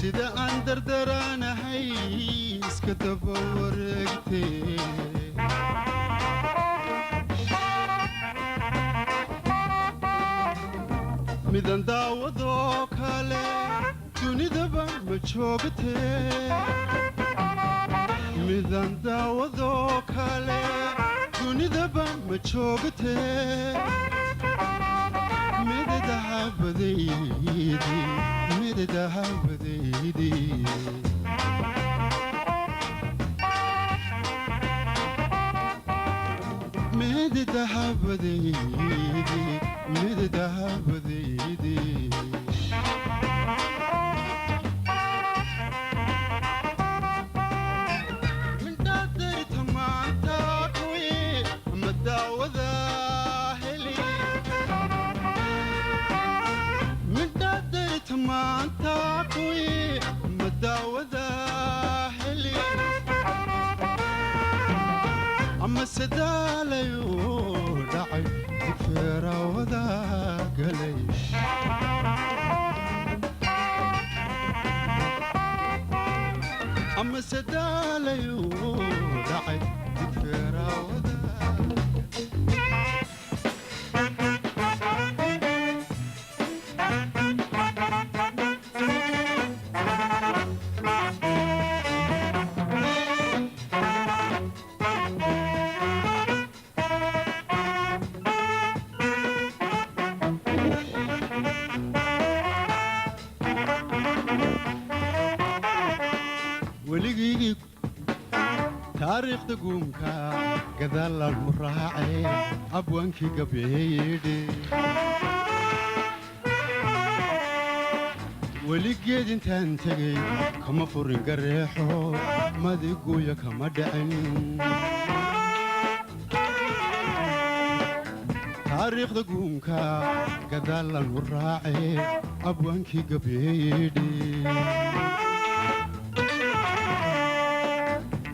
sida aan dardaraanahay iska daba wareegtee midan daawadoo kale dunidaba ma joogtee midan daawadoo kale dunidaba ma joogtee weligii taariikhda guumka gadaalaan u raacay abwaankii gabeeyedhe weligeed intaan tegey kama furin gareexo madiguuya kama dhicin taariikhda guumka gadaalaan u raacay abwaankii gabeeyedhe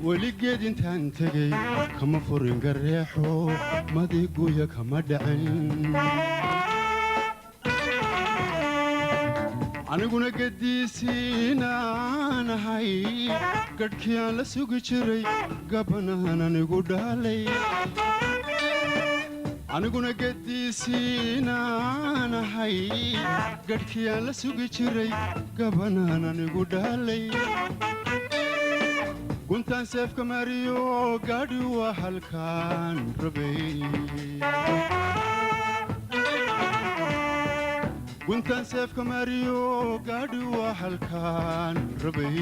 weligeed intaan tegey kama furin gareexo madiguuya kama dhicin aniguna gediisiinaanahay gadhkii aan la sugi jiray gabanaan anigu dhalay aniguna gediisiinaanahay gadhkii aan la sugi jiray gabanaan anigu dhalay guntaan seefka mariyo gaadhi waa halkaan rabay guntaan seefka mariyo gaadhi waa halkaan rabay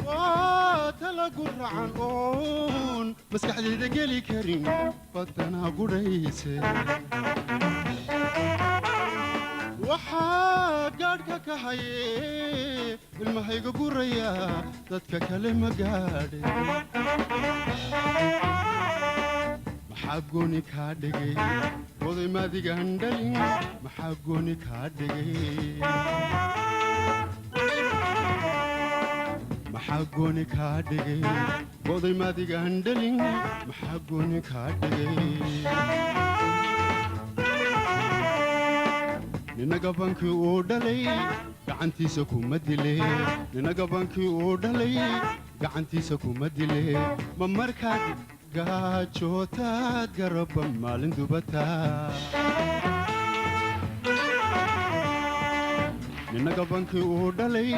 waa talagu racan oon maskaxdayda geli karin badanaa gudhayse waxaa gaadhka ka haye ilmahayga guraya dadka kale ma gaadhe maxaa gooni kaa dhigay oday maadigaan dhalin maxaa gooni kaa dhigay maxaa gooni kaa dhigay oday maadigaan dhalin maxaa gooni kaa dhigay ninaga bankii uu dhalay gacantiisa kuma dile ninaga bankii uu dhalay gacantiisa kuma dile ma markaad gaajootaad garaba maalin dubataa ninaga bankii uu dhalay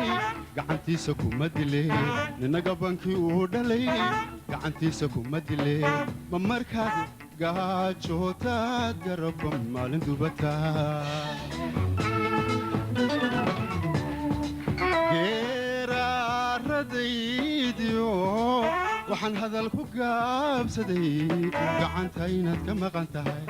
gacantiisa kuma dile ninaga bankii uu dhalay gacantiisa kuma dile ma markaad gaajootaad garaba maalin dubataa geeraaradaydiyo waxaan hadal ku gaabsaday gacanta inaad ka maqan tahay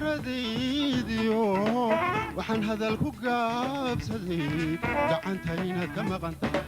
geeraaradaydiyo waxaan hadal ku gaabsaday gacanta inaad ka maqan tahay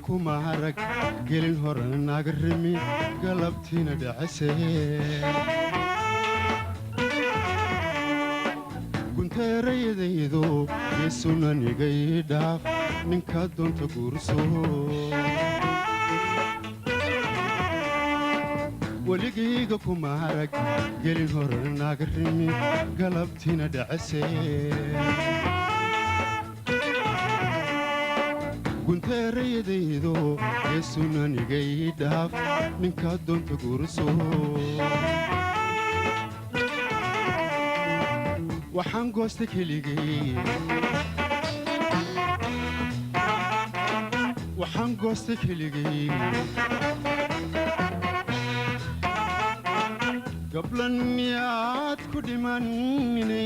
kuma harag gelin horena naga rimi galabtiina dhacasee gunteerayadaydo geesunanigay dhaaf ninka doonta guurso weligayga kuma harag gelin horena naga rimi galabtiina dhacasee gunteerayadaydo geesunanigay dhaaf ninka doonta guurso waxaan goosta keligay waxaan goosta keligay gablan miyaad ku dhimanine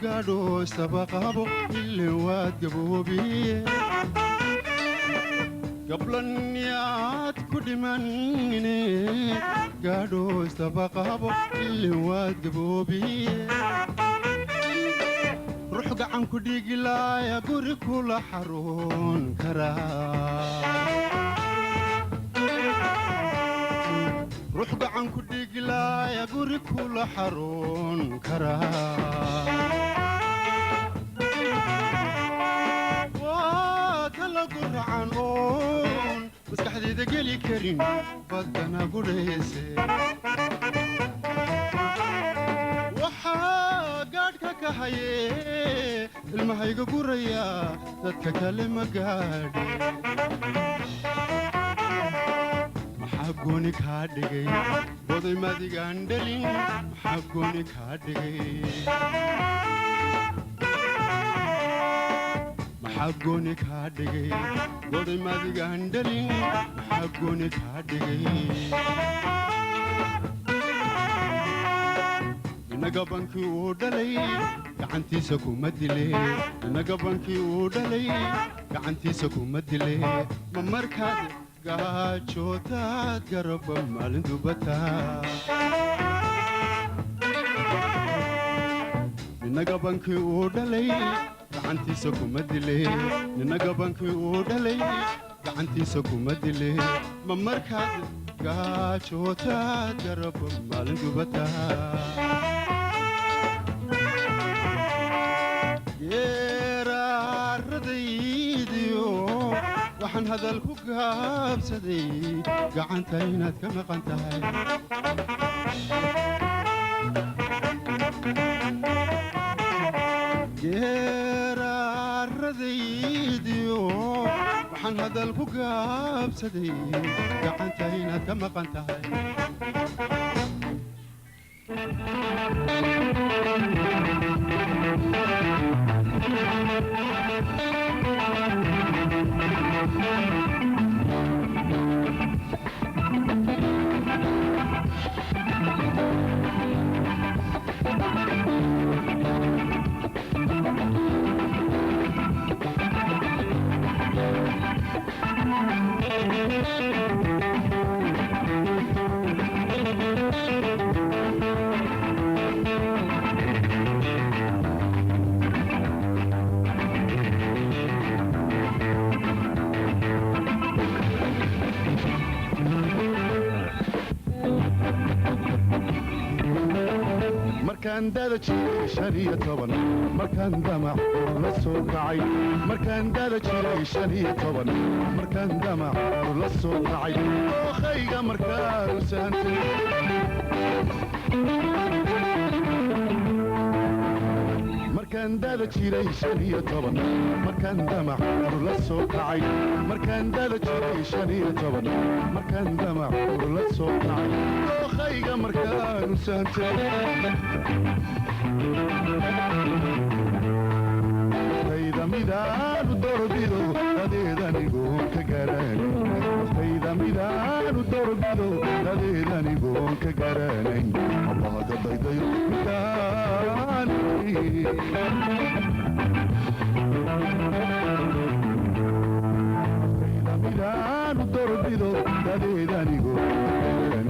gaadho istabaqabo ilin waad gaboobiye gablan miyaad ku dhimanine gaadho istabaqabo ilin waad gaboobiye ruux gacan ku dhiigilaaya guri kula xaruun karaa ruux gacan ku dhiigilaaya guri kula xaruun karaa waa kala guracan oon maskaxdayda geli karin baddana gudhayse waxaa gaadhka ka hayee ilmahayga guraya dadka kale ma gaadhi maxaa gooni kaa dhigay goday madigaan dhalin maxaa gooni kaa dhigay maxaa gooni kaa dhigay goday madigaan dhalin maxaa gooni kaa dhigay inaga bankii uu dhalay gacantiisa kuma dile inaga bankii uu dhalay gacantiisa kuma dile ma markaad gaajootaad garaba maalin dubataa inaga bankii uu dhalay gacantiisa kuma dile inaga bankii uu dhalay gacantiisa kuma dile ma markaad gaajootaad garaba maalin dubataa geeraaradaydiyo waxaan hadal ku gaabsaday gacanta inaad ka maqan tahay geeraaradaydiyo waxaan hadal ku gaabsaday gacanta inaad ka maqan tahay markaan dada jiray 15 markaan damac la soo kacay markaan dada jiray 15 markaan damac la soo kacay ookhayga markaan saantay markaan dada jiray 15 markaan damac la soo kacay markaan dada jiray 15 markaan damac la soo kacay ookhayga markaan saantay waqtayda midaanu dorbido adeedanigoon ka garanayn allaha daydayo midaani waqtayda midaanu dorbido adeedanigoon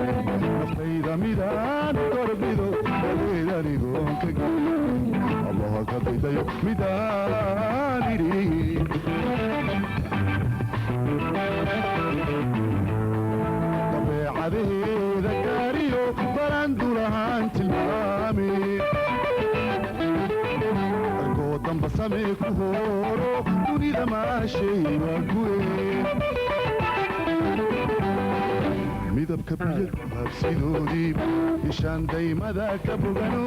waqtayda midaanu dorbido adeedanigoon ka garanayn allaha daydayo midaani dabeecadeeda gaariyo baraandulahaan tilmaami argoo damba samee ku hooro dunida maashay waa kuwe midabka biyad habsidoodii ishaan daymada ka bogano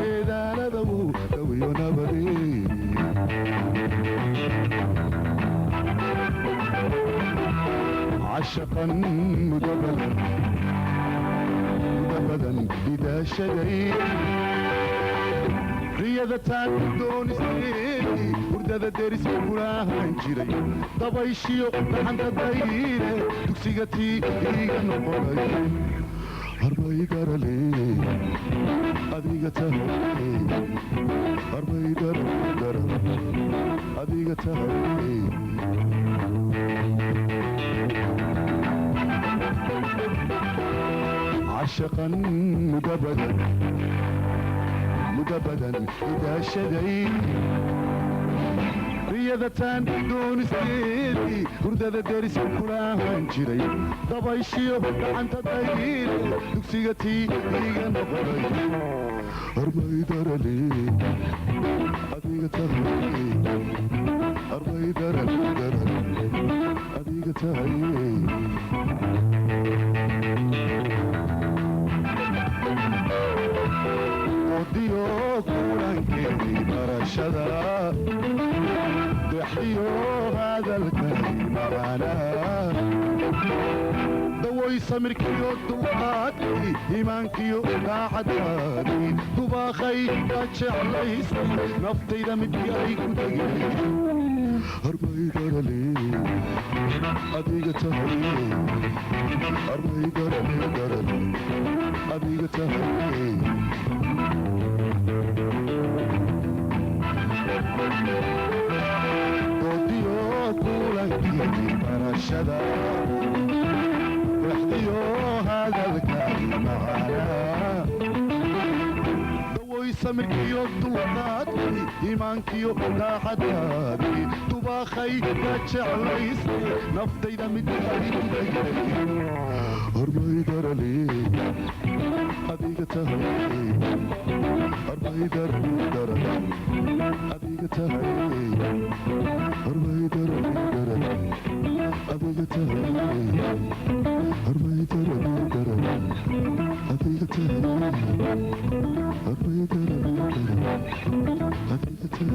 jeedaalada uu dhawiyo nabadee عشقا مدبدا إذا شدي رياضتان دون سنيني وردة درس وراهن جري ضبيشيو عند الدايرة تكسيغتي إيغا نقري أربعي قرالي أديغة هاي أربعي قرالي أديغة هاي عشقا مدبدا إذا شدي رياضتان دون سيدي وردة درس كلاهن جري ضبيشيو عند الداير دكسيغتي إيغا نقري أربعي درالي أديغة هاي أربعي درالي أديغة هاي وديو كولانكيني برشدا دحيو هذا الكريم معنا دوي سمركيو دوقاتي إيمانكيو قاعداني دباخي باتشع ليسي نفطي دمجيي كنتقلي أربعي درالي أديقة هاي أربعي درالي أديقة هاي وديو كولانكيني برشدا وحديو هذا الكريم معنا دوي سمركيو دوقاتي إيمانكيو قاعداني دباخي باتشع ليسي نفطي دمجيي كنتقلي أربعي درالي أديقة هاي أربعي درالي أديقة هاي أربعي درالي أديقة هاي أربعي درالي أديقة هاي أربعي درالي أديقة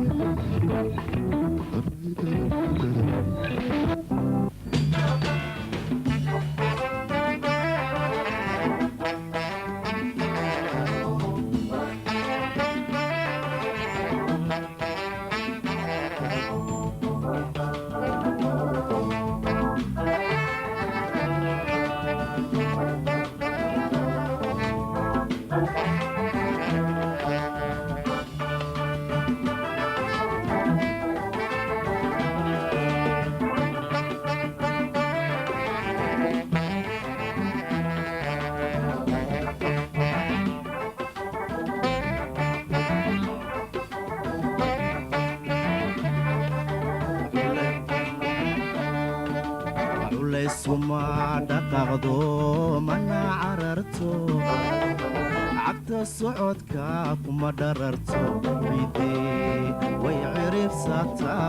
وما دقاقدو منا عررتو عبد الصعود كاكو ما دررتو بيدي ويعرف ساتا